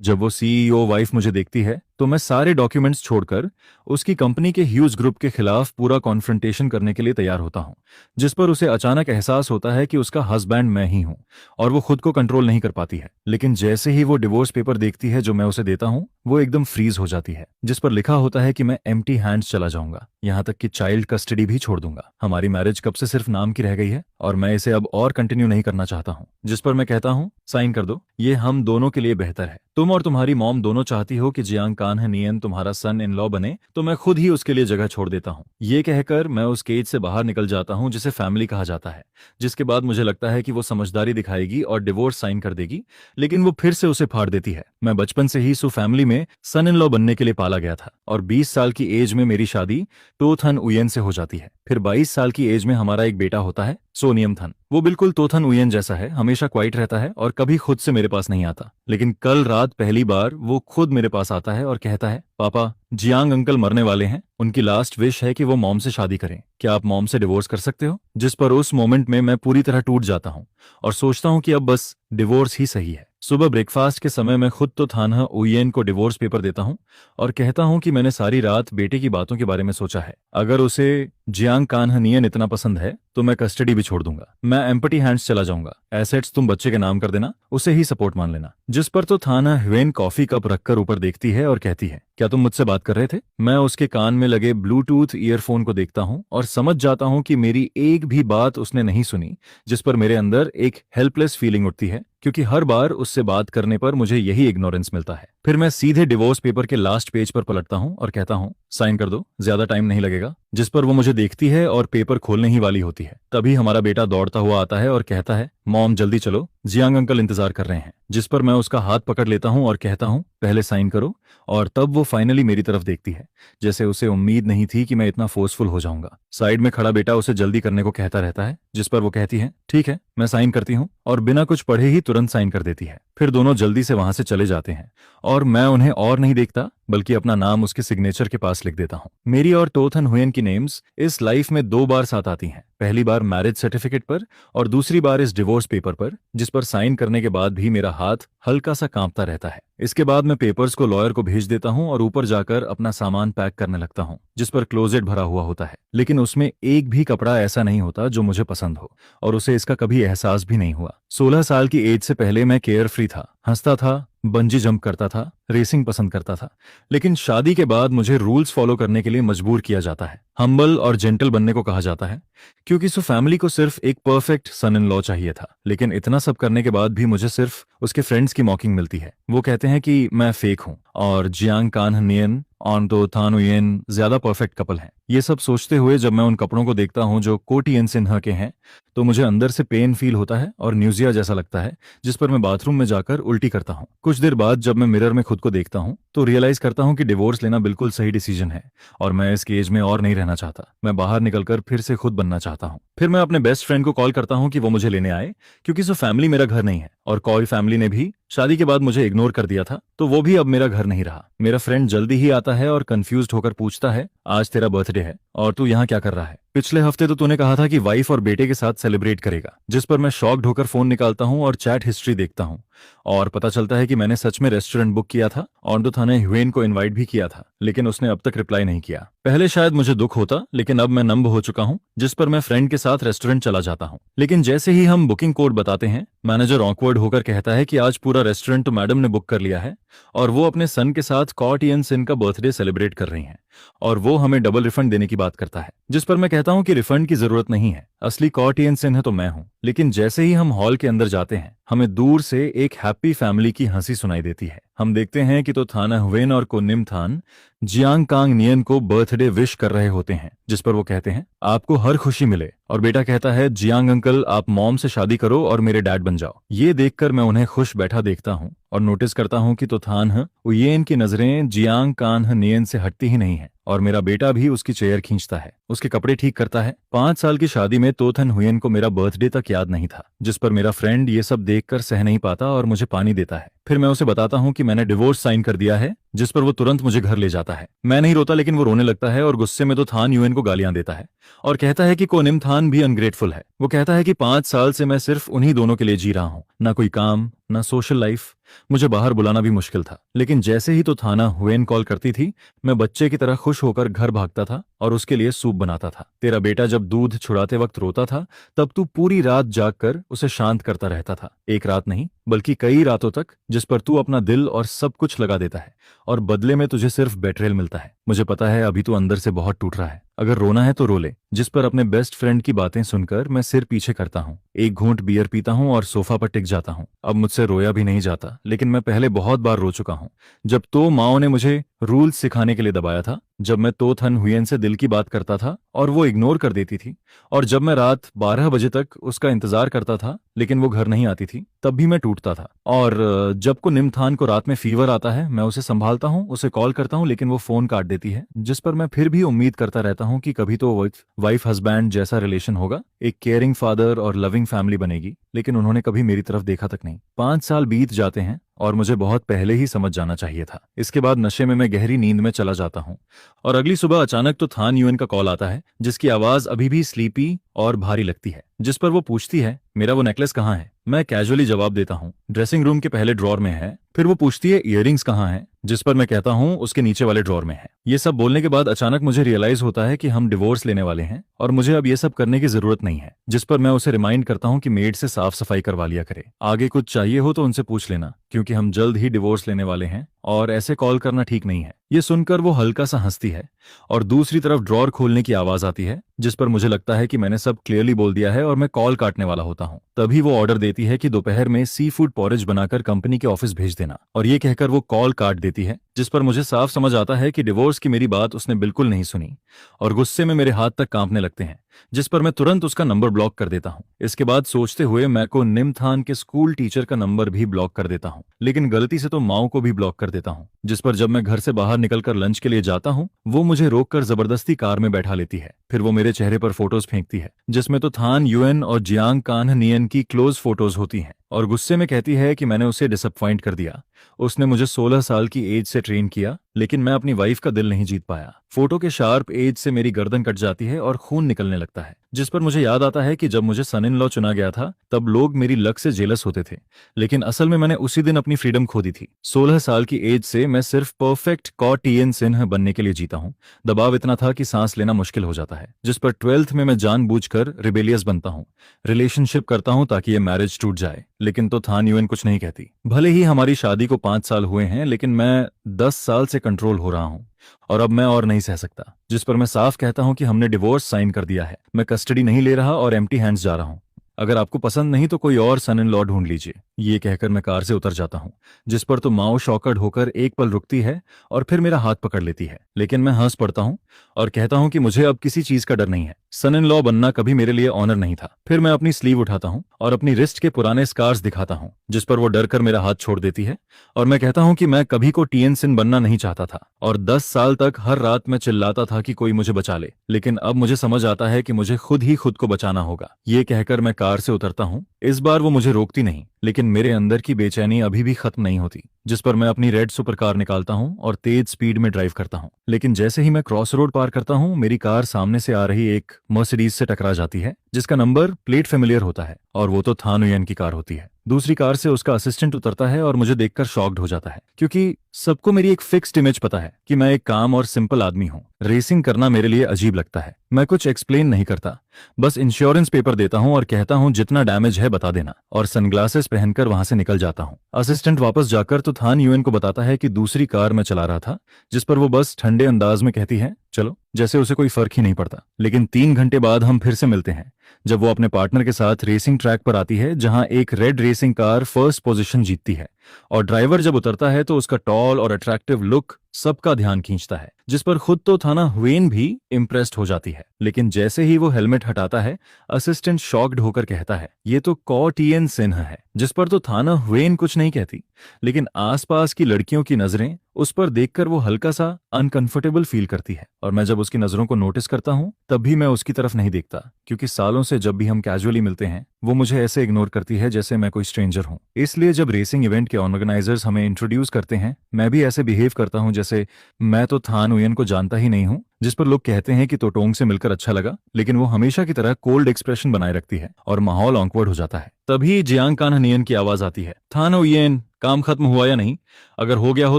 जब वो CEO wife मुझे देखती है तो मैं सारे डॉक्यूमेंट्स छोड़कर उसकी कंपनी के ह्यूज ग्रुप के खिलाफ पूरा कॉन्फ्रंटेशन करने के लिए तैयार होता हूँ, जिस पर उसे अचानक एहसास होता है कि उसका हस्बैंड मैं ही हूँ और वो खुद को कंट्रोल नहीं कर पाती है। लेकिन जैसे ही वो डिवोर्स पेपर देखती है जो मैं उसे देता हूँ, वो एकदम फ्रीज हो जाती है, जिस पर लिखा होता है कि मैं एम्प्टी हैंड्स चला जाऊंगा, यहाँ तक कि चाइल्ड कस्टडी भी छोड़ दूंगा। हमारी मैरिज कब से सिर्फ नाम की रह गई है और मैं इसे अब और कंटिन्यू नहीं करना चाहता हूँ। जिस पर मैं कहता हूँ, साइन कर दो, ये हम दोनों के लिए बेहतर है। तुम और तुम्हारी मॉम दोनों चाहती हो कि जियांग कान्ह नियन तुम्हारा सन इन लॉ बने, तो मैं खुद ही उसके लिए जगह छोड़ देता हूँ। ये कहकर मैं उस केज से बाहर निकल जाता हूँ जिसे फैमिली कहा जाता है। जिसके बाद मुझे लगता है कि वो समझदारी दिखाएगी और डिवोर्स साइन कर देगी, लेकिन वो फिर से उसे फाड़ देती है। मैं बचपन से ही सु फैमिली में सन इन लॉ बनने के लिए पाला गया था और 20 साल की एज में मेरी शादी तोथन उयन से हो जाती है। फिर 22 साल की एज में हमारा एक बेटा होता है, सोनियम थन। वो बिल्कुल तोथन उयन जैसा है, हमेशा क्वाइट रहता है और कभी खुद से मेरे पास नहीं आता। लेकिन कल रात पहली बार वो खुद मेरे पास आता है और कहता है, पापा, जियांग अंकल मरने वाले हैं, उनकी लास्ट विश है कि वो मॉम से शादी करें, क्या आप मॉम से डिवोर्स कर सकते हो? जिस पर उस मोमेंट में मैं पूरी तरह टूट जाता हूँ और सोचता हूँ कि अब बस डिवोर्स ही सही है। सुबह ब्रेकफास्ट के समय मैं खुद तो थाना उयन को डिवोर्स पेपर देता हूँ और कहता हूँ कि मैंने सारी रात बेटे की बातों के बारे में सोचा है। अगर उसे जियांग कान्ह नियन इतना पसंद है तो मैं कस्टडी भी छोड़ दूंगा। मैं एम्पटी हैंड्स चला जाऊंगा। एसेट्स तुम बच्चे के नाम कर देना, उसे ही सपोर्ट मान लेना। जिस पर तो थाना ह्वेन कॉफी कप रखकर ऊपर देखती है और कहती है, क्या तुम मुझसे बात कर रहे थे? मैं उसके कान में लगे ब्लूटूथ ईयरफोन को देखता हूँ और समझ जाता हूँ कि मेरी एक भी बात उसने नहीं सुनी, जिस पर मेरे अंदर एक हेल्पलेस फीलिंग उठती है, क्योंकि हर बार उससे बात करने पर मुझे यही इग्नोरेंस मिलता है। फिर मैं सीधे डिवोर्स पेपर के लास्ट पेज पर पलटता हूँ और कहता हूँ, साइन कर दो, ज्यादा टाइम नहीं लगेगा। जिस पर वो मुझे देखती है और पेपर खोलने ही वाली होती है। तभी हमारा बेटा दौड़ता हुआ आता है और कहता है, मॉम जल्दी चलो, जियांग अंकल इंतजार कर रहे हैं। जिस पर मैं उसका हाथ पकड़ लेता हूँ और कहता हूँ, पहले साइन करो। और तब वो फाइनली मेरी तरफ देखती है, जैसे उसे उम्मीद नहीं थी कि मैं इतना फोर्सफुल हो जाऊंगा। साइड में खड़ा बेटा उसे जल्दी करने को कहता रहता है, जिस पर वो कहती है, ठीक है, मैं साइन करती हूँ, और बिना कुछ पढ़े ही तुरंत साइन कर देती है। फिर दोनों जल्दी से वहां से चले जाते हैं और मैं उन्हें और नहीं देखता, बल्कि अपना नाम उसके सिग्नेचर के पास लिख देता हूँ। मेरी और तोथन हुएन की नेम्स इस लाइफ में 2 बार साथ आती हैं, पहली बार मैरिज सर्टिफिकेट पर और दूसरी बार इस डिवोर्स पेपर पर, जिस पर साइन करने के बाद भी मेरा हाथ हल्का सा कांपता रहता है। इसके बाद मैं पेपर्स को लॉयर को भेज देता हूँ और ऊपर जाकर अपना सामान पैक करने लगता हूँ, जिस पर क्लोजेट भरा हुआ होता है, लेकिन उसमें एक भी कपड़ा ऐसा नहीं होता जो मुझे पसंद हो, और उसे इसका कभी एहसास भी नहीं हुआ। 16 साल की एज से पहले मैं केयर फ्री था, हंसता था, बंजी जंप करता था, रेसिंग पसंद करता था। लेकिन शादी के बाद मुझे रूल्स फॉलो करने के लिए मजबूर किया जाता है, हम्बल और जेंटल बनने को कहा जाता है, क्योंकि सो फैमिली को सिर्फ एक परफेक्ट सन इन लॉ चाहिए था। लेकिन इतना सब करने के बाद भी मुझे सिर्फ उसके फ्रेंड्स की मॉकिंग मिलती है। वो कहते हैं कि मैं फेक हूँ और जियांग कान्ह नियन और तो थान उयन ज्यादा परफेक्ट कपल हैं। ये सब सोचते हुए जब मैं उन कपड़ों को देखता हूँ जो कोटियन सिन्हा के हैं, तो मुझे अंदर से पेन फील होता है और न्यूजिया जैसा लगता है, जिस पर मैं बाथरूम में जाकर उल्टी करता हूँ। कुछ देर बाद जब मैं मिरर में खुद को देखता हूँ तो रियलाइज करता हूँ कि डिवोर्स लेना बिल्कुल सही डिसीजन है और मैं इस केज में और नहीं रहना चाहता। मैं बाहर निकलकर फिर से खुद बनना चाहता हूँ। फिर मैं अपने बेस्ट फ्रेंड को कॉल करता हूँ कि वो मुझे लेने आए, क्योंकि सो फैमिली मेरा घर नहीं है और कॉल फैमिली ने भी शादी के बाद मुझे इग्नोर कर दिया था, तो वो भी अब मेरा घर नहीं रहा। मेरा फ्रेंड जल्दी ही आता है और कंफ्यूज्ड होकर पूछता है, आज तेरा बर्थडे है और तू यहाँ क्या कर रहा है? पिछले हफ्ते तो तूने कहा था कि वाइफ और बेटे के साथ सेलिब्रेट करेगा। जिस पर मैं शॉक्ड होकर फोन निकालता हूँ और चैट हिस्ट्री देखता हूँ और पता चलता है कि मैंने सच में रेस्टोरेंट बुक किया था और तो थाने ह्वेन को इनवाइट भी किया था, लेकिन उसने अब तक रिप्लाई नहीं किया। पहले शायद मुझे दुख होता, लेकिन अब मैं नंब हो चुका हूँ। जिस पर मैं फ्रेंड के साथ रेस्टोरेंट चला जाता हूँ, लेकिन जैसे ही हम बुकिंग कोड बताते हैं, मैनेजर ऑकवर्ड होकर कहता है कि आज पूरा रेस्टोरेंट तो मैडम ने बुक कर लिया है और वो अपने सन के साथ कॉटियन सिन का बर्थडे सेलिब्रेट कर रही हैं और वो हमें डबल रिफंड देने की बात करता है। जिस पर मैं कहता हूँ कि रिफंड की जरूरत नहीं है, असली कॉटियन सिन है तो मैं हूँ। लेकिन जैसे ही हम हॉल के अंदर जाते हैं, हमें दूर से एक हैप्पी फैमिली की हंसी सुनाई देती है। हम देखते हैं कि तो थाना ह्वेन और कोनिम थान जियांग कांग नियन को बर्थडे विश कर रहे होते हैं, जिस पर वो कहते हैं, आपको हर खुशी मिले, और बेटा कहता है, जियांग अंकल आप मॉम से शादी करो और मेरे डैड बन जाओ। ये देखकर मैं उन्हें खुश बैठा देखता हूँ और नोटिस करता हूँ कि तो थान उयेन की नजरें जियांग कान्ह नियन से हटती ही नहीं है और मेरा बेटा भी उसकी चेयर खींचता है, उसके कपड़े ठीक करता है। 5 साल की शादी में तोथन हुएन को मेरा बर्थडे तक याद नहीं था, जिस पर मेरा फ्रेंड ये सब देखकर सह नहीं पाता और मुझे पानी देता है। फिर मैं उसे बताता हूँ कि मैंने डिवोर्स साइन कर दिया है, जिस पर वो तुरंत मुझे घर ले जाता है। मैं नहीं रोता, लेकिन वो रोने लगता है और गुस्से में तो थान यूएन को गालियां देता है और कहता है कि कोनिम थान भी अनग्रेटफुल है। वो कहता है कि 5 साल से मैं सिर्फ उन्हीं दोनों के लिए जी रहा हूँ, ना कोई काम ना सोशल लाइफ। मुझे बाहर बुलाना भी मुश्किल था, लेकिन जैसे ही तो थाना हुएन कॉल करती थी, मैं बच्चे की तरह खुश होकर घर भागता था और उसके लिए सूप बनाता था। तेरा बेटा जब दूध छुड़ाते वक्त रोता था, तब तू पूरी रात जागकर उसे शांत करता रहता था। एक रात नहीं, बल्कि कई रातों तक, जिस पर तू अपना दिल और सब कुछ लगा देता है और बदले में तुझे सिर्फ बेट्रेल मिलता है। मुझे पता है अभी तू अंदर से बहुत टूट रहा है, अगर रोना है तो रो ले। जिस पर अपने बेस्ट फ्रेंड की बातें सुनकर मैं सिर पीछे करता हूँ, एक घूंट बियर पीता हूँ और सोफा पर टिक जाता हूँ। अब मुझसे रोया भी नहीं जाता, लेकिन मैं पहले बहुत बार रो चुका हूँ। जब तो माओ ने मुझे रूल्स सिखाने के लिए दबाया था, जब मैं तो थन हुएन से दिल की बात करता था और वो इग्नोर कर देती थी, और जब मैं रात 12 बजे तक उसका इंतजार करता था लेकिन वो घर नहीं आती थी, तब भी मैं टूटता था। और जब को निमथान को रात में फीवर आता है, मैं उसे संभालता हूँ, उसे कॉल करता हूँ, लेकिन वो फोन काट देती है। जिस पर मैं फिर भी उम्मीद करता रहता हूँ कि कभी तो वाइफ हस्बैंड जैसा रिलेशन होगा, एक केयरिंग फादर और लविंग फैमिली बनेगी, लेकिन उन्होंने कभी मेरी तरफ देखा तक नहीं। 5 साल बीत जाते हैं और मुझे बहुत पहले ही समझ जाना चाहिए था। इसके बाद नशे में मैं गहरी नींद में चला जाता हूँ और अगली सुबह अचानक तो थान यूएन का कॉल आता है, जिसकी आवाज अभी भी स्लीपी और भारी लगती है। जिस पर वो पूछती है मेरा वो नेकलेस कहाँ है। मैं कैजुअली जवाब देता हूँ ड्रेसिंग रूम के पहले ड्रॉर में है। फिर वो पूछती है इयररिंग्स कहाँ हैं, जिस पर मैं कहता हूँ उसके नीचे वाले ड्रॉर में है। ये सब बोलने के बाद अचानक मुझे रियलाइज होता है कि हम डिवोर्स लेने वाले हैं और मुझे अब ये सब करने की जरूरत नहीं है। जिस पर मैं उसे रिमाइंड करता हूँ कि मेड से साफ सफाई करवा लिया करे, आगे कुछ चाहिए हो तो उनसे पूछ लेना, क्योंकि हम जल्द ही डिवोर्स लेने वाले हैं और ऐसे कॉल करना ठीक नहीं है। ये सुनकर वो हल्का सा हंसती है और दूसरी तरफ ड्रॉर खोलने की आवाज आती है, जिस पर मुझे लगता है कि मैंने सब क्लियरली बोल दिया है और मैं कॉल काटने वाला होता हूँ। तभी वो ऑर्डर देती है कि दोपहर में सी फूड पॉरेज बनाकर कंपनी के ऑफिस भेज देना, और ये कहकर वो कॉल काट देती है। जिस पर मुझे साफ समझ आता है कि डिवोर्स की मेरी बात उसने बिल्कुल नहीं सुनी और गुस्से में मेरे हाथ तक कांपने लगते हैं, जिस पर मैं तुरंत उसका नंबर ब्लॉक कर देता हूँ। इसके बाद सोचते हुए मैं को निमथान के स्कूल टीचर का नंबर भी ब्लॉक कर देता हूँ, लेकिन गलती से तो माओ को भी ब्लॉक कर देता हूँ। जिस पर जब मैं घर से बाहर निकलकर लंच के लिए जाता हूँ, वो मुझे रोककर जबरदस्ती कार में बैठा लेती है। फिर वो मेरे चेहरे पर फोटोज फेंकती है, जिसमें तो थान यूएन और जियांग कान्ह नियन की क्लोज फोटोज होती हैं, और गुस्से में कहती है कि मैंने उसे डिसअपॉइंट कर दिया। उसने मुझे 16 साल की एज से ट्रेन किया, लेकिन मैं अपनी वाइफ का दिल नहीं जीत पाया। फोटो के शार्प एज से मेरी गर्दन कट जाती है और खून निकलने लगता है। जिस पर मुझे याद आता है कि जब मुझे सन इन लॉ चुना गया था, तब लोग मेरी लक से जेलस होते थे, लेकिन असल में मैंने उसी दिन अपनी फ्रीडम खो दी थी। 16 साल की एज से मैं सिर्फ परफेक्ट कॉ टीएन सिन्ह बनने के लिए जीता हूँ। दबाव इतना था कि सांस लेना मुश्किल हो जाता है। जिस पर 12th में मैं जानबूझकर रिबेलियस बनता हूँ, रिलेशनशिप करता हूँ ताकि ये मैरिज टूट जाए, लेकिन तो थान यूएन कुछ नहीं कहती। भले ही हमारी शादी को 5 साल हुए हैं, लेकिन मैं 10 साल से कंट्रोल हो रहा हूँ और अब मैं और नहीं सह सकता। जिस पर मैं साफ कहता हूँ कि हमने डिवोर्स साइन कर दिया है, मैं कस्टडी नहीं ले रहा और एम्प्टी हैंड्स जा रहा हूँ। अगर आपको पसंद नहीं तो कोई और सन इन लॉ ढूंढ लीजिए। ये कहकर मैं कार से उतर जाता हूँ, जिस पर तो माओ शॉकर्ड होकर एक पल रुकती है और फिर मेरा हाथ पकड़ लेती है, लेकिन मैं हंस पड़ता हूँ और कहता हूँ कि मुझे अब किसी चीज का डर नहीं है। सन इन लॉ बनना कभी मेरे लिए ऑनर नहीं था। फिर मैं अपनी स्लीव उठाता हूँ और अपनी रिस्ट के पुराने स्कार्स दिखाता हूँ, जिस पर वो डर कर मेरा हाथ छोड़ देती है और मैं कहता हूँ कि मैं कभी को टीएन सिन बनना नहीं चाहता था और 10 साल तक हर रात मैं चिल्लाता था कि कोई मुझे बचा ले, लेकिन अब मुझे समझ आता है कि मुझे खुद ही खुद को बचाना होगा। ये कहकर मैं कार से उतरता हूँ। इस बार वो मुझे रोकती नहीं, लेकिन मेरे अंदर की बेचैनी अभी भी खत्म नहीं होती। जिस पर मैं अपनी रेड सुपर कार निकालता हूँ और तेज स्पीड में ड्राइव करता हूँ, लेकिन जैसे ही मैं क्रॉस रोड पार करता हूँ, मेरी कार सामने से आ रही एक मर्सिडीज से टकरा जाती है, जिसका नंबर प्लेट फेमिलियर होता है और वो तो थान युएन की कार होती है। दूसरी कार से उसका असिस्टेंट उतरता है और मुझे देखकर शॉक्ड हो जाता है, क्योंकि सबको मेरी एक फिक्स्ड इमेज पता है कि मैं एक काम और सिंपल आदमी हूँ। रेसिंग करना मेरे लिए अजीब लगता है। मैं कुछ एक्सप्लेन नहीं करता, बस इंश्योरेंस पेपर देता हूँ और कहता हूँ जितना डैमेज है बता देना, और सनग्लासेस पहनकर वहां से निकल जाता हूँ। असिस्टेंट वापस जाकर तो थान युएन को बताता है कि दूसरी कार में चला रहा था, जिस पर वो बस ठंडे अंदाज में कहती है चलो, जैसे उसे कोई फर्क ही नहीं पड़ता। लेकिन 3 घंटे बाद हम फिर से मिलते हैं, जब वो अपने पार्टनर के साथ रेसिंग ट्रैक पर आती है, जहां एक red racing car first position जीतती है, और ड्राइवर जब उतरता है तो उसका टॉल और अट्रैक्टिव लुक सबका ध्यान खींचता है, जिस पर खुद तो थाना हुएन भी इम्प्रेस्ड हो जाती है। लेकिन जैसे ही वो हेलमेट हटाता है, असिस्टेंट शॉक्ड होकर कहता है ये तो कॉ टीएन सिन्ह है, जिस पर तो थाना हुएन कुछ नहीं कहती, लेकिन आसपास की लड़कियों की नजरें उस पर देखकर वो हल्का सा अनकंफर्टेबल फील करती है, और मैं जब उसकी नजरों को नोटिस करता हूँ तब भी मैं उसकी तरफ नहीं देखता, क्योंकि सालों से जब भी हम कैजुअली मिलते हैं वो मुझे ऐसे इग्नोर करती है जैसे मैं कोई स्ट्रेंजर हूँ। इसलिए जब रेसिंग इवेंट के ऑर्गेनाइजर्स हमें इंट्रोड्यूस करते हैं, मैं भी ऐसे बिहेव करता हूँ जैसे मैं तो थान उयन को जानता ही नहीं हूँ। जिस पर लोग कहते हैं कि तोटोंग से मिलकर अच्छा लगा, लेकिन वो हमेशा की तरह कोल्ड एक्सप्रेशन बनाए रखती है और माहौल ऑकवर्ड हो जाता है। तभी जियांग कान्हनियन की आवाज आती है, थान उयन, काम खत्म हुआ या नहीं? अगर हो गया हो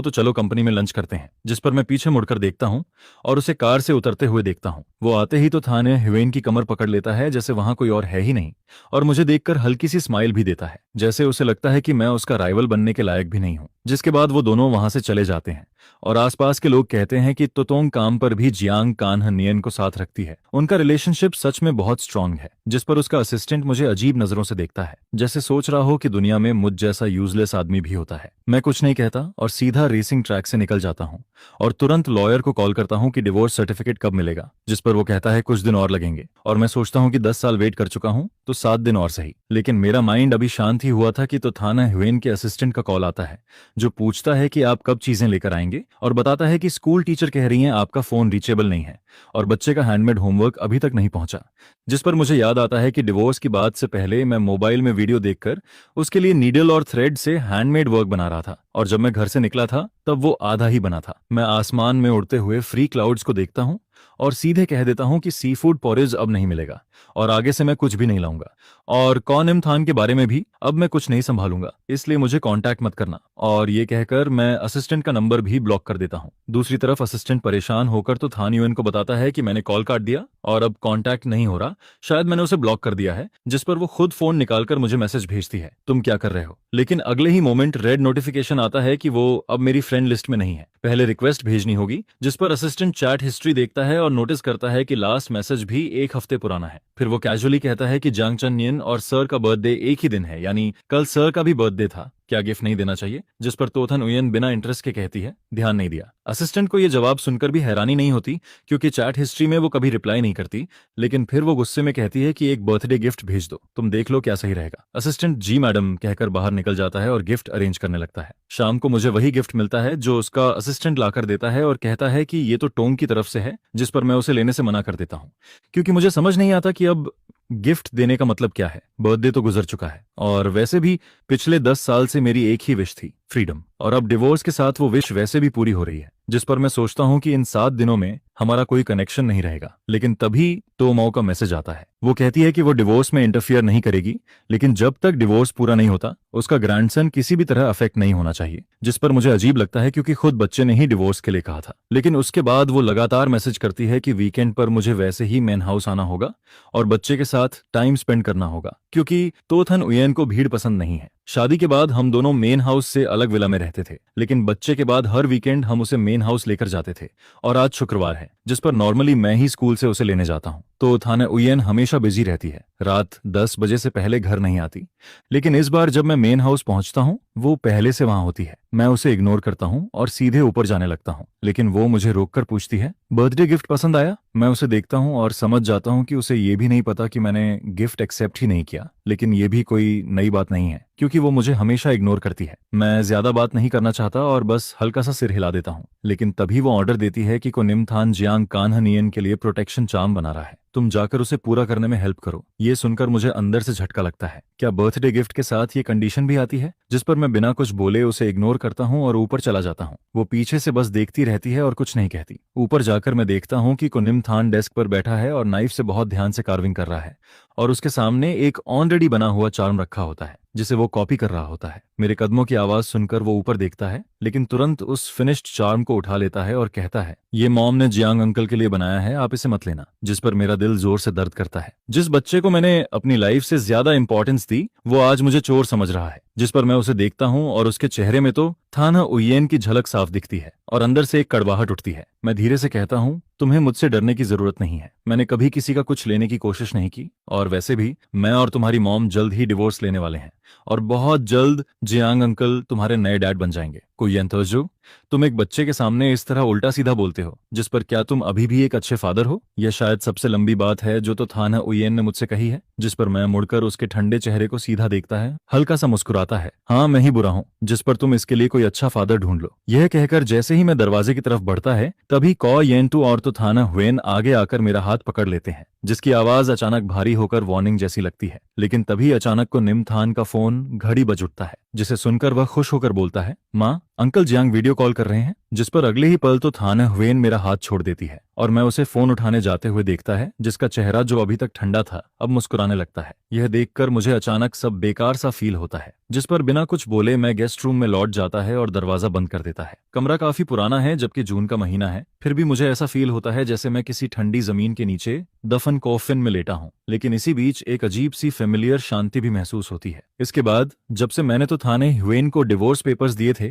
तो चलो कंपनी में लंच करते हैं। जिस पर मैं पीछे मुड़कर देखता हूँ और उसे कार से उतरते हुए देखता हूँ। वो आते ही तो थाने ह्वेन की कमर पकड़ लेता है जैसे वहां कोई और है ही नहीं, और मुझे देखकर हल्की सी स्माइल भी देता है, जैसे उसे लगता है कि मैं उसका राइवल बनने के लायक भी नहीं हूँ। जिसके बाद वो दोनों वहां से चले जाते हैं और आसपास के लोग कहते हैं कि तोतोंग काम पर भी जियांग कान्हनियन को साथ रखती है। उनका रिलेशनशिप सच में बहुत स्ट्रांग है। जिस पर उसका असिस्टेंट मुझे अजीब नजरों से देखता है, जैसे सोच रहा हो कि दुनिया में मुझ जैसा यूजलेस आदमी भी होता है। मैं कुछ नहीं कहता और सीधा रेसिंग ट्रैक से निकल जाता हूँ और तुरंत लॉयर को कॉल करता हूँ कि डिवोर्स सर्टिफिकेट कब मिलेगा। जिस पर वो कहता है कुछ दिन और लगेंगे, और मैं सोचता हूँ कि 10 साल वेट कर चुका हूँ तो 7 दिन और सही। लेकिन मेरा माइंड अभी शांत ही हुआ था कि तो थाना ह्वेन के असिस्टेंट का कॉल आता है, जो पूछता है कि आप कब चीजें लेकर आएंगे, और बताता है कि स्कूल टीचर कह रही हैं आपका फोन रीचेबल नहीं है और बच्चे का हैंडमेड होमवर्क अभी तक नहीं पहुंचा। जिस पर मुझे याद आता है कि डिवोर्स की बात से पहले मैं मोबाइल में वीडियो देखकर उसके लिए नीडल और थ्रेड से हैंडमेड वर्क बना रहा था, और जब मैं घर से निकला था तब वो आधा ही बना था। मैं आसमान में उड़ते हुए फ्री क्लाउड्स को देखता हूँ और सीधे कह देता हूं कि सी फूड पॉरेज अब नहीं मिलेगा और आगे से मैं कुछ भी नहीं लाऊंगा, और कौन इम थान के बारे में भी अब मैं कुछ नहीं संभालूंगा, इसलिए मुझे कांटेक्ट मत करना। और ये कहकर मैं असिस्टेंट का नंबर भी ब्लॉक कर देता हूं। दूसरी तरफ असिस्टेंट परेशान होकर तो थान यूएन को बताता है कि मैंने कॉल काट दिया और अब कांटेक्ट नहीं हो रहा, शायद मैंने उसे ब्लॉक कर दिया है। जिस पर वो खुद फोन निकालकर मुझे मैसेज भेजती है, तुम क्या कर रहे हो? लेकिन अगले ही मोमेंट रेड नोटिफिकेशन आता है कि वो अब मेरी फ्रेंड लिस्ट में नहीं है, पहले रिक्वेस्ट भेजनी होगी। जिस पर असिस्टेंट चैट हिस्ट्री देखता है और नोटिस करता है कि लास्ट मैसेज भी 1 हफ्ते पुराना है। फिर वो कैजुअली कहता है कि जांग चनयन और सर का बर्थडे एक ही दिन है, यानी कल सर का भी बर्थडे था, क्या गिफ्ट नहीं देना चाहिए? जिस पर तोथन उयन बिना इंटरेस्ट के कहती है, ध्यान नहीं दिया। असिस्टेंट को यह जवाब सुनकर भी हैरानी नहीं होती, क्योंकि चैट हिस्ट्री में वो कभी रिप्लाई नहीं करती। लेकिन फिर वो गुस्से में कहती है कि एक बर्थडे गिफ्ट भेज दो, तुम देख लो क्या सही रहेगा। असिस्टेंट जी मैडम कहकर बाहर निकल जाता है और गिफ्ट अरेंज करने लगता है। शाम को मुझे वही गिफ्ट मिलता है जो उसका असिस्टेंट लाकर देता है और कहता है कि ये तो टोंग की तरफ से है, जिस पर मैं उसे लेने से मना कर देता हूँ, क्योंकि मुझे समझ नहीं आता कि अब गिफ्ट देने का मतलब क्या है। बर्थडे तो गुजर चुका है, और वैसे भी पिछले 10 साल से मेरी एक ही विश थी, फ्रीडम, और अब डिवोर्स के साथ वो विश वैसे भी पूरी हो रही है। जिस पर मैं सोचता हूँ कि इन 7 दिनों में हमारा कोई कनेक्शन नहीं रहेगा। लेकिन तभी तो माओ का मैसेज आता है। वो कहती है कि वो डिवोर्स में इंटरफियर नहीं करेगी, लेकिन जब तक डिवोर्स पूरा नहीं होता उसका ग्रैंडसन किसी भी तरह अफेक्ट नहीं होना चाहिए। जिस पर मुझे अजीब लगता है, क्योंकि खुद बच्चे ने ही डिवोर्स के लिए कहा था। लेकिन उसके बाद वो लगातार मैसेज करती है कि वीकेंड पर मुझे वैसे ही मेन हाउस आना होगा और बच्चे के साथ टाइम स्पेंड करना होगा, क्योंकि तोथन उयन को भीड़ पसंद नहीं है। शादी के बाद हम दोनों मेन हाउस से अलग विला में रहते थे, लेकिन बच्चे के बाद हर वीकेंड हम उसे मेन हाउस लेकर जाते थे। और आज शुक्रवार है, जिस पर नॉर्मली मैं ही स्कूल से उसे लेने जाता हूँ, तो थाने उयन हमेशा बिजी रहती है, रात 10 बजे से पहले घर नहीं आती। लेकिन इस बार जब मैं मेन हाउस पहुंचता हूँ वो पहले से वहां होती है। मैं उसे इग्नोर करता हूँ और सीधे ऊपर जाने लगता हूँ, लेकिन वो मुझे रोककर पूछती है, बर्थडे गिफ्ट पसंद आया? मैं उसे देखता हूँ और समझ जाता हूँ कि उसे ये भी नहीं पता कि मैंने गिफ्ट एक्सेप्ट ही नहीं किया। लेकिन ये भी कोई नई बात नहीं है, क्योंकि वो मुझे हमेशा इग्नोर करती है। मैं ज्यादा बात नहीं करना चाहता और बस हल्का सा सिर हिला देता हूँ, लेकिन तभी वो ऑर्डर देती है कि कोनिमथान जियांग कान्हनियन के लिए प्रोटेक्शन चार्म बना रहा है, तुम जाकर उसे पूरा करने में हेल्प करो। ये सुनकर मुझे अंदर से झटका लगता है। क्या बर्थडे गिफ्ट के साथ ये कंडीशन भी आती है? जिस पर मैं बिना कुछ बोले उसे इग्नोर करता हूँ और ऊपर चला जाता हूँ। वो पीछे से बस देखती रहती है और कुछ नहीं कहती। ऊपर जाकर मैं देखता हूँ कि कोनिमथान डेस्क पर बैठा है और नाइफ से बहुत ध्यान से कार्विंग कर रहा है, और उसके सामने एक ऑलरेडी बना हुआ चार्म रखा होता है जिसे वो कॉपी कर रहा होता है। मेरे कदमों की आवाज सुनकर वो ऊपर देखता है, लेकिन तुरंत उस फिनिश्ड चार्म को उठा लेता है और कहता है, ये मॉम ने जियांग अंकल के लिए बनाया है, आप इसे मत लेना। जिस पर मेरा दिल जोर से दर्द करता है। जिस बच्चे को मैंने अपनी लाइफ से ज्यादा इंपॉर्टेंस दी वो आज मुझे चोर समझ रहा है। जिस पर मैं उसे देखता हूँ और उसके चेहरे में तो थाना उयन की झलक साफ दिखती है और अंदर से एक कड़वाहट उठती है। मैं धीरे से कहता हूँ, तुम्हें मुझसे डरने की जरूरत नहीं है। मैंने कभी किसी का कुछ लेने की कोशिश नहीं की, और वैसे भी मैं और तुम्हारी मॉम जल्द ही डिवोर्स लेने वाले हैं। और बहुत जल्द जियांग अंकल तुम्हारे नए डैड बन जाएंगे। कोई यंतोजो, तुम एक बच्चे के सामने इस तरह उल्टा सीधा बोलते हो, जिस पर क्या तुम अभी भी एक अच्छे फादर हो? यह शायद सबसे लंबी बात है जो तो थाना उयेन ने मुझसे कही है। जिस पर मैं मुड़कर उसके ठंडे चेहरे को सीधा देखता है, हल्का सा मुस्कुराता है। हाँ, मैं ही बुरा हूँ जिस पर तुम इसके लिए कोई अच्छा फादर ढूंढ लो। यह कहकर जैसे ही मैं दरवाजे की तरफ बढ़ता है, तभी कॉ येंटू और तो थाना हुएन आगे आकर मेरा हाथ पकड़ लेते हैं, जिसकी आवाज अचानक भारी होकर वार्निंग जैसी लगती है। लेकिन तभी अचानक को निमथान का फोन घड़ी बज उठता है, जिसे सुनकर वह खुश होकर बोलता है, माँ, अंकल जियांग वीडियो कॉल कर रहे हैं। जिस पर अगले ही पल तो थाना हुएन मेरा हाथ छोड़ देती है और मैं उसे फोन उठाने जाते हुए देखता है, जिसका चेहरा जो अभी तक ठंडा था अब मुस्कुराने लगता है। यह देखकर मुझे अचानक सब बेकार सा फील होता है, जिस पर बिना कुछ बोले मैं गेस्ट रूम में लौट जाता है और दरवाजा बंद कर देता है। कमरा काफी पुराना है, जबकि जून का महीना है, फिर भी मुझे ऐसा फील होता है जैसे मैं किसी ठंडी जमीन के नीचे दफन कॉफिन में लेटा हूँ। लेकिन इसी बीच एक अजीब सी फेमिलियर शांति भी महसूस होती है। इसके बाद जब से मैंने तो थाने हुएन को डिवोर्स पेपर्स दिए थे,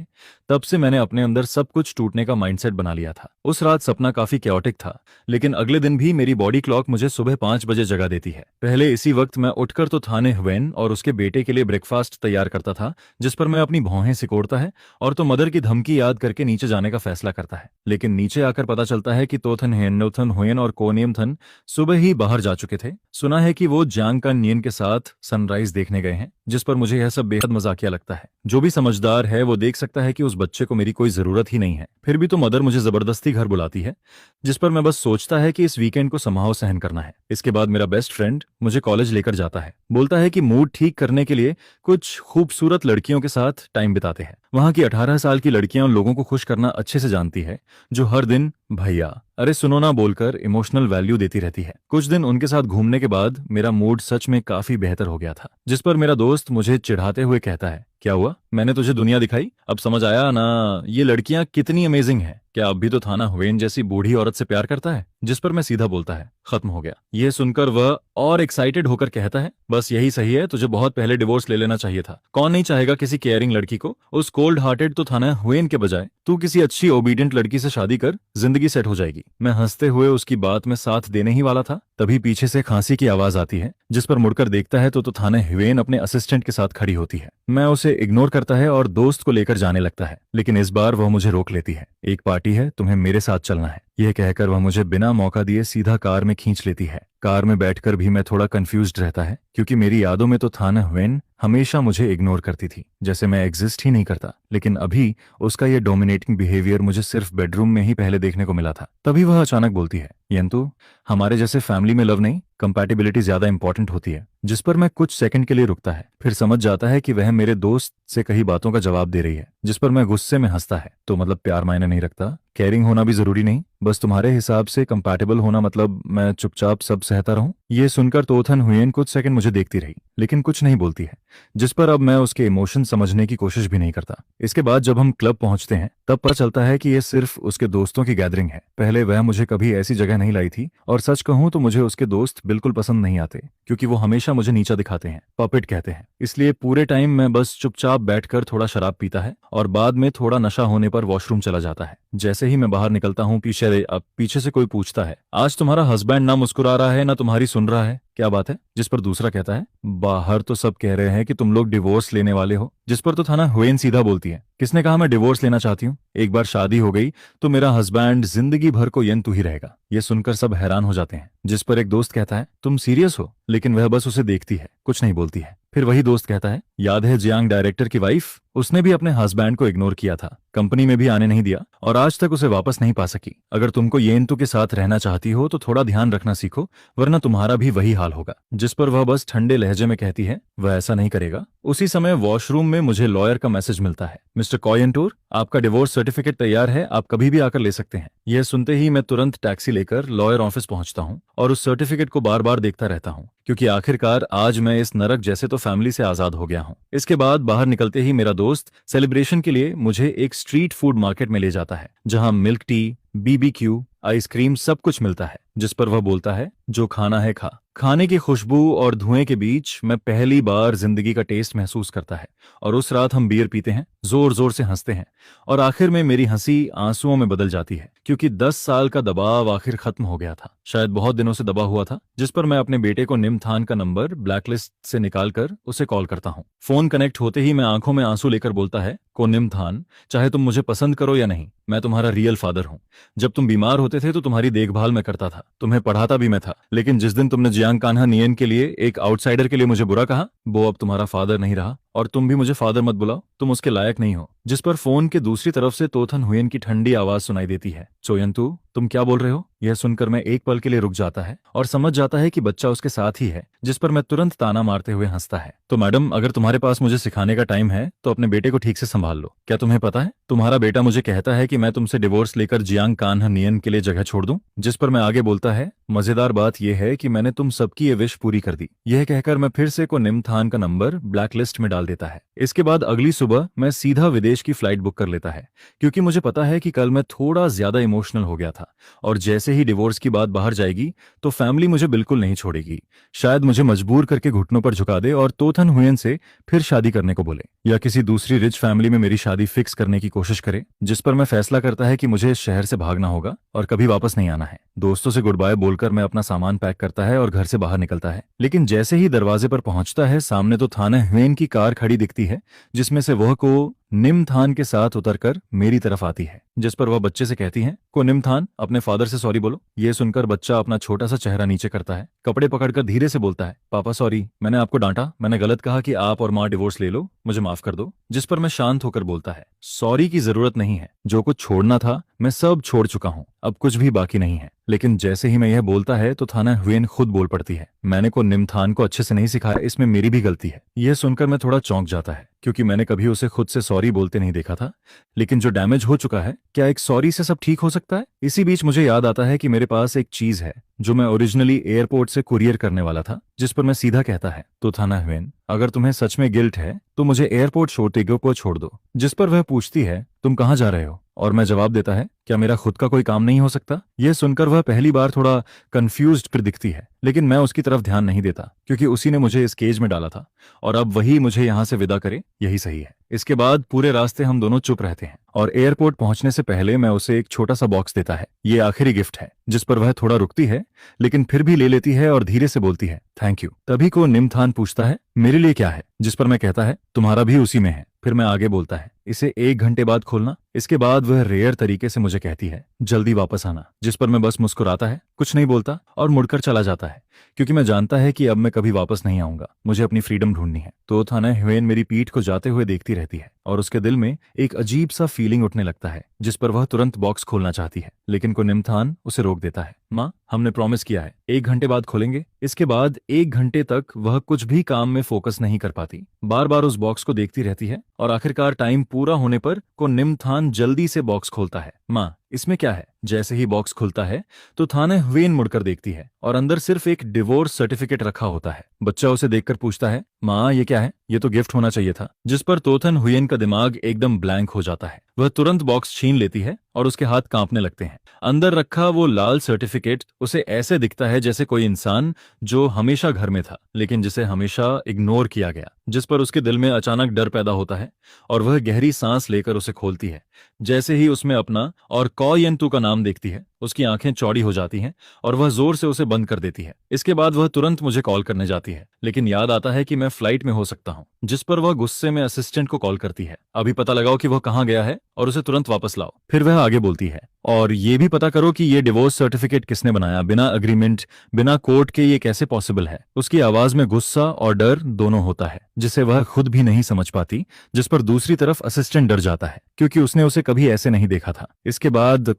तब से मैंने अपने अंदर सब कुछ टूटने का माइंडसेट बना लिया था। उस रात सपना काफी कैओटिक था, लेकिन अगले दिन भी मेरी बॉडी क्लॉक मुझे सुबह 5 बजे जगा देती है। पहले इसी वक्त मैं उठकर तो थाने हुएन और उसके बेटे के लिए ब्रेकफास्ट तैयार करता था, जिस पर मैं अपनी भौहें सिकोड़ता है और तो मदर की धमकी याद करके नीचे जाने का फैसला करता है। लेकिन नीचे आकर पता चलता है कि तोथन हेनोथन हुएन और कोनियमथन सुबह ही बाहर जा चुके थे। सुना है कि वो जांग का नियन के साथ सनराइज देखने गए हैं, जिस पर मुझे यह सब बेहद मजाकिया लगता है। जो भी समझदार है वो देख सकता है कि उस बच्चे को मेरी कोई जरूरत ही नहीं है, फिर भी तो मदर मुझे जबरदस्ती घर बुलाती है, जिस पर मैं बस सोचता है कि इस वीकेंड को समहाउ सहन करना है। इसके बाद मेरा बेस्ट फ्रेंड मुझे कॉलेज लेकर जाता है, बोलता है कि मूड ठीक करने के लिए कुछ खूबसूरत लड़कियों के साथ टाइम बिताते हैं। वहां की 18 साल की लड़कियां उन लोगों को खुश करना अच्छे से जानती है, जो हर दिन भैया, अरे सुनो ना बोलकर इमोशनल वैल्यू देती रहती है। कुछ दिन उनके साथ घूमने के बाद मेरा मूड सच में काफी बेहतर हो गया था, जिस पर मेरा दोस्त मुझे चिढ़ाते हुए कहता है, क्या हुआ, मैंने तुझे दुनिया दिखाई, अब समझ आया ना ये लड़कियां कितनी अमेजिंग हैं? क्या अब भी तो थाना हुएन जैसी बूढ़ी औरत से प्यार करता है? जिस पर मैं सीधा बोलता है, खत्म हो गया। यह सुनकर वह और एक्साइटेड होकर कहता है, बस यही सही है, तुझे बहुत पहले डिवोर्स ले लेना चाहिए था। कौन नहीं चाहेगा किसी केयरिंग लड़की को? उस कोल्ड हार्टेड तो थाना हुएन के बजाय तू किसी अच्छी ओबीडियंट लड़की से शादी कर, जिंदगी सेट हो जाएगी। मैं हंसते हुए उसकी बात में साथ देने ही वाला था, तभी पीछे से खांसी की आवाज आती है, जिस पर मुड़कर देखता है तो थाना हुएन अपने असिस्टेंट के साथ खड़ी होती है। मैं उसे इग्नोर करता है और दोस्त को लेकर जाने लगता है, लेकिन इस बार वह मुझे रोक लेती है। एक पार्टी है, तुम्हें मेरे साथ चलना है, यह कहकर वह मुझे बिना मौका दिए सीधा कार में खींच लेती है। कार में बैठकर भी मैं थोड़ा कंफ्यूज्ड रहता है, क्योंकि मेरी यादों में तो थाना हुएन हमेशा मुझे इग्नोर करती थी, जैसे मैं एग्जिस्ट ही नहीं करता। लेकिन अभी उसका यह डोमिनेटिंग बिहेवियर मुझे सिर्फ बेडरूम में ही पहले देखने को मिला था। तभी वह अचानक बोलती है, यंतु, हमारे जैसे फैमिली में लव नहीं, कंपैटिबिलिटी ज्यादा इंपॉर्टेंट होती है। जिस पर मैं कुछ सेकंड के लिए रुकता है, फिर समझ जाता है कि वह मेरे दोस्त से कही बातों का जवाब दे रही है, जिस पर मैं गुस्से में हंसता है। तो मतलब प्यार मायने नहीं रखता, केयरिंग होना भी जरूरी नहीं, बस तुम्हारे हिसाब से कंपैटिबल होना मतलब मैं चुपचाप सब सहता रहूं? ये सुनकर तोथन हुएन कुछ सेकंड मुझे देखती रही, लेकिन कुछ नहीं बोलती है, जिस पर अब मैं उसके इमोशन समझने की कोशिश भी नहीं करता। इसके बाद जब हम क्लब पहुंचते हैं, तब पता चलता है कि ये सिर्फ उसके दोस्तों की गैदरिंग है। पहले वह मुझे कभी ऐसी जगह नहीं लाई थी, और सच कहूं तो मुझे उसके दोस्त बिल्कुल पसंद नहीं आते, क्योंकि वो हमेशा मुझे नीचा दिखाते हैं, पपेट कहते हैं। इसलिए पूरे टाइम मैं बस चुपचाप बैठकर थोड़ा शराब पीता है और बाद में थोड़ा नशा होने पर वॉशरूम चला जाता है। जैसे ही मैं बाहर निकलता हूँ, पीछे से कोई पूछता है, आज तुम्हारा हस्बैंड ना मुस्कुरा रहा है ना तुम्हारी सुन रहा है, क्या बात है? जिस पर दूसरा कहता है, बाहर तो सब कह रहे हैं कि तुम लोग डिवोर्स लेने वाले हो। जिस पर तो थाना हुएन सीधा बोलती है, किसने कहा मैं डिवोर्स लेना चाहती हूँ? एक बार शादी हो गई तो मेरा हस्बैंड जिंदगी भर को यंतु ही रहेगा। ये सुनकर सब हैरान हो जाते हैं। जिस पर एक दोस्त कहता है, तुम सीरियस हो? लेकिन वह बस उसे देखती है, कुछ नहीं बोलती है। फिर वही दोस्त कहता है, याद है जियांग डायरेक्टर की वाइफ? उसने भी अपने हस्बैंड को इग्नोर किया था, कंपनी में भी आने नहीं दिया और आज तक उसे वापस नहीं पा सकी। अगर तुमको येंतु के साथ रहना चाहती हो तो थोड़ा ध्यान रखना सीखो, वरना तुम्हारा भी वही हाल होगा। जिस पर वह बस ठंडे लहजे में कहती है, वह ऐसा नहीं करेगा। उसी समय वॉशरूम में मुझे लॉयर का मैसेज मिलता है, मिस्टर कॉयंटूर, आपका डिवोर्स सर्टिफिकेट तैयार है, आप कभी भी आकर ले सकते हैं। यह सुनते ही मैं तुरंत टैक्सी लेकर लॉयर ऑफिस पहुंचता हूं और उस सर्टिफिकेट को बार बार देखता रहता हूं, क्योंकि आखिरकार आज मैं इस नरक जैसे तो फैमिली से आजाद हो गया हूं। इसके बाद बाहर निकलते ही मेरा दोस्त सेलिब्रेशन के लिए मुझे एक स्ट्रीट फूड मार्केट में ले जाता है, जहां मिल्क टी, बीबीक्यू, आइसक्रीम सब कुछ मिलता है। जिस पर वह बोलता है, जो खाना है खा। खाने की खुशबू और धुएं के बीच मैं पहली बार जिंदगी का टेस्ट महसूस करता है। और उस रात हम बियर पीते हैं, जोर जोर से हंसते हैं, और आखिर में मेरी हंसी आंसुओं में बदल जाती है, क्योंकि 10 साल का दबाव आखिर खत्म हो गया था, शायद बहुत दिनों से दबा हुआ था, जिस पर मैं अपने बेटे को निमथान का नंबर ब्लैकलिस्ट से निकालकर उसे कॉल करता हूँ। फोन कनेक्ट होते ही मैं आंखों में आंसू लेकर बोलता है, को निमथान, चाहे तुम मुझे पसंद करो या नहीं, मैं तुम्हारा रियल फादर हूँ। जब तुम बीमार होते थे तो तुम्हारी देखभाल मैं करता था, तुम्हें पढ़ाता भी मैं था, लेकिन जिस दिन तुमने जियांग कान्हा नियन के लिए, एक आउटसाइडर के लिए मुझे बुरा कहा, वो अब तुम्हारा फादर नहीं रहा, और तुम भी मुझे फादर मत बुलाओ, तुम उसके लायक नहीं हो। जिस पर फोन के दूसरी तरफ से तोथन हुएन की ठंडी आवाज सुनाई देती है, चोयंतु, तुम क्या बोल रहे हो? यह सुनकर मैं एक पल के लिए रुक जाता है और समझ जाता है कि बच्चा उसके साथ ही है, जिस पर मैं तुरंत ताना मारते हुए हंसता है। तो मैडम, अगर तुम्हारे पास मुझे सिखाने का टाइम है तो अपने बेटे को ठीक से संभाल लो। क्या तुम्हें पता है, तुम्हारा बेटा मुझे कहता है कि मैं तुमसे डिवोर्स लेकर जियांग कान्हा नियन के लिए जगह छोड़ दूं। जिस पर मैं आगे बोलता है, मजेदार बात यह है कि मैंने तुम सबकी ये विश पूरी कर दी। यह कहकर मैं फिर से को निमथान का नंबर ब्लैकलिस्ट में डाल देता है। इसके बाद अगली सुबह मैं सीधा विदेश की फ्लाइट बुक कर लेता है, क्योंकि मुझे पता है कि कल मैं थोड़ा ज्यादा इमोशनल हो गया था, और जैसे ही डिवोर्स की बात बाहर जाएगी तो फैमिली मुझे बिल्कुल नहीं छोड़ेगी। शायद मुझे मजबूर करके घुटनों पर झुका दे और तोथन हुएन से फिर शादी करने को बोले, या किसी दूसरी रिच फैमिली में मेरी शादी फिक्स करने की कोशिश करे। जिस पर मैं फैसला करता है कि मुझे इस शहर से भागना होगा और कभी वापस नहीं आना है। दोस्तों से गुड बाय बोलकर मैं अपना सामान पैक करता है और घर से बाहर निकलता है, लेकिन जैसे ही दरवाजे पर पहुंचता है, सामने तो थाना हुएन की कार खड़ी दिखती है, जिसमें से वह को निमथान के साथ उतरकर मेरी तरफ आती है। जिस पर वह बच्चे से कहती है, को निमथान, अपने फादर से सॉरी बोलो। ये सुनकर बच्चा अपना छोटा सा चेहरा नीचे करता है, कपड़े पकड़कर धीरे से बोलता है, पापा सॉरी, मैंने आपको डांटा, मैंने गलत कहा कि आप और माँ डिवोर्स ले लो, मुझे माफ कर दो। जिस पर मैं शांत होकर बोलता है, सॉरी की जरूरत नहीं है, जो कुछ छोड़ना था मैं सब छोड़ चुका हूँ, अब कुछ भी बाकी नहीं है। लेकिन जैसे ही मैं यह बोलता है तो थाना हुएन खुद बोल पड़ती है, मैंने को निमथान को अच्छे से नहीं सिखाया, इसमें मेरी भी गलती है। यह सुनकर मैं थोड़ा चौंक जाता है, क्योंकि मैंने कभी उसे खुद से सॉरी बोलते नहीं देखा था। लेकिन जो डैमेज हो चुका है, क्या एक सॉरी से सब ठीक हो सकता है? इसी बीच मुझे याद आता है कि मेरे पास एक चीज है जो मैं ओरिजिनली एयरपोर्ट से कुरियर करने वाला था। जिस पर मैं सीधा कहता है, तो थाना हुएन, अगर तुम्हें सच में गिल्ट है तो मुझे एयरपोर्ट शोटिगो को छोड़ दो। जिस पर वह पूछती है, तुम कहाँ जा रहे हो? और मैं जवाब देता है, क्या मेरा खुद का कोई काम नहीं हो सकता? यह सुनकर वह पहली बार थोड़ा कंफ्यूज्ड फिर दिखती है, लेकिन मैं उसकी तरफ ध्यान नहीं देता, क्योंकि उसी ने मुझे इस केज में डाला था, और अब वही मुझे यहां से विदा करे, यही सही है। इसके बाद पूरे रास्ते हम दोनों चुप रहते हैं, और एयरपोर्ट पहुंचने से पहले मैं उसे एक छोटा सा बॉक्स देता है, ये आखिरी गिफ्ट है। जिस पर वह थोड़ा रुकती है, लेकिन फिर भी ले लेती है और धीरे से बोलती है, थैंक यू। तभी को निमथान पूछता है, मेरे लिए क्या है? जिस पर मैं कहता है, तुम्हारा भी उसी में है। फिर मैं आगे बोलता है, इसे 1 घंटे बाद खोलना। इसके बाद वह रेयर तरीके से मुझे कहती है, जल्दी वापस आना। जिस पर मैं बस मुस्कुराता है, कुछ नहीं बोलता और मुड़कर चला जाता है, क्योंकि मैं जानता है कि अब मैं कभी वापस नहीं आऊंगा, मुझे अपनी फ्रीडम ढूंढनी है। तो थाना हुएन मेरी पीठ को जाते हुए देखती रहती है, और उसके दिल में एक अजीब सा फीलिंग उठने लगता है। जिस पर वह तुरंत बॉक्स खोलना चाहती है, लेकिन को निमथान उसे रोक देता है, माँ, हमने प्रॉमिस किया है, 1 घंटे बाद खोलेंगे। इसके बाद 1 घंटे तक वह कुछ भी काम में फोकस नहीं कर पाती, बार बार उस बॉक्स को देखती रहती है, और आखिरकार टाइम पूरा होने पर को निमथान जल्दी से बॉक्स खोलता है। माँ, इसमें क्या है? जैसे ही बॉक्स खुलता है तो थाने हुएन मुड़कर देखती है, और अंदर सिर्फ एक डिवोर्स सर्टिफिकेट रखा होता है। बच्चा उसे देखकर पूछता है, माँ, ये क्या है? ये तो गिफ्ट होना चाहिए था। जिस पर तोथन हुएन का दिमाग एकदम ब्लैंक हो जाता है। वह तुरंत बॉक्स छीन लेती है और उसके हाथ कांपने लगते हैं। अंदर रखा वो लाल सर्टिफिकेट उसे ऐसे दिखता है जैसे कोई इंसान जो हमेशा घर में था, लेकिन जिसे हमेशा इग्नोर किया गया। जिस पर उसके दिल में अचानक डर पैदा होता है, और वह गहरी सांस लेकर उसे खोलती है। जैसे ही उसमें अपना और कॉयंतु का नाम देखती है, उसकी आंखें चौड़ी हो जाती हैं और वह जोर से उसे बंद कर देती है। इसके बाद वह तुरंत मुझे कॉल करने जाती है, लेकिन याद आता है कि मैं फ्लाइट में हो सकता हूँ। जिस पर वह गुस्से में असिस्टेंट को कॉल करती है, अभी पता लगाओ कि वह कहाँ गया है और उसे तुरंत वापस लाओ। फिर वह आगे बोलती है, और ये भी पता करो कि ये डिवोर्स सर्टिफिकेट किसने बनाया, बिना अग्रीमेंट, बिना कोर्ट के ये कैसे पॉसिबल है। उसकी आवाज में गुस्सा और डर दोनों होता है, जिसे वह खुद भी नहीं समझ पाती। जिस पर दूसरी तरफ असिस्टेंट डर जाता है, क्योंकि उसने उसे कभी ऐसे नहीं देखा था। इसके बाद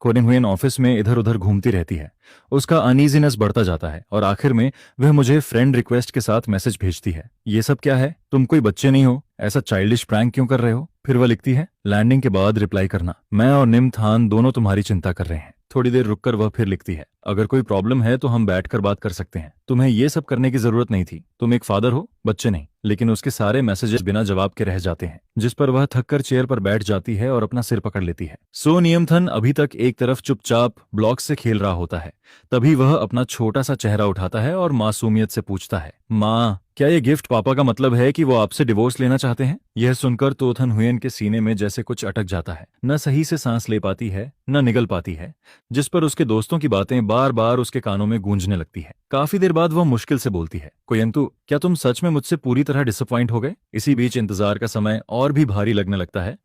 कोरिन हुएन ऑफिस में इधर उधर घूमती रहती है। उसका अनईजीनेस बढ़ता जाता है, और आखिर में वह मुझे फ्रेंड रिक्वेस्ट के साथ मैसेज भेजती है, ये सब क्या है? तुम कोई बच्चे नहीं हो, ऐसा चाइल्डिश प्रैंक क्यों कर रहे हो? फिर वह लिखती है, लैंडिंग के बाद रिप्लाई करना, मैं और निमथान दोनों तुम्हारी चिंता कर रहे हैं। थोड़ी देर रुककर वह फिर लिखती है, अगर कोई प्रॉब्लम है तो हम बैठकर बात कर सकते हैं, तुम्हें ये सब करने की जरूरत नहीं थी, तुम एक फादर हो, बच्चे नहीं। लेकिन उसके सारे मैसेजेस बिना जवाब के रह जाते हैं, जिस पर वह थककर चेयर पर बैठ जाती है और अपना सिर पकड़ लेती है। सो नियमथन अभी तक एक तरफ चुपचाप ब्लॉक से खेल रहा होता है। तभी वह अपना छोटा सा चेहरा उठाता है और मासूमियत से पूछता है, माँ, क्या ये गिफ्ट पापा का मतलब है कि वो आपसे डिवोर्स लेना चाहते हैं? यह सुनकर तो थन हुएन के सीने में जैसे कुछ अटक जाता है। न सही से सांस ले पाती है, न निगल पाती है, जिस पर उसके दोस्तों की बातें बार बार उसके कानों में गूंजने लगती है। काफी देर बाद वह मुश्किल से बोलती है, कोयंतु, क्या तुम सच में मुझसे पूरी तरह डिसअपॉइंट हो गए? इसी बीच इंतजार का समय और भी भारी लगने लगता है।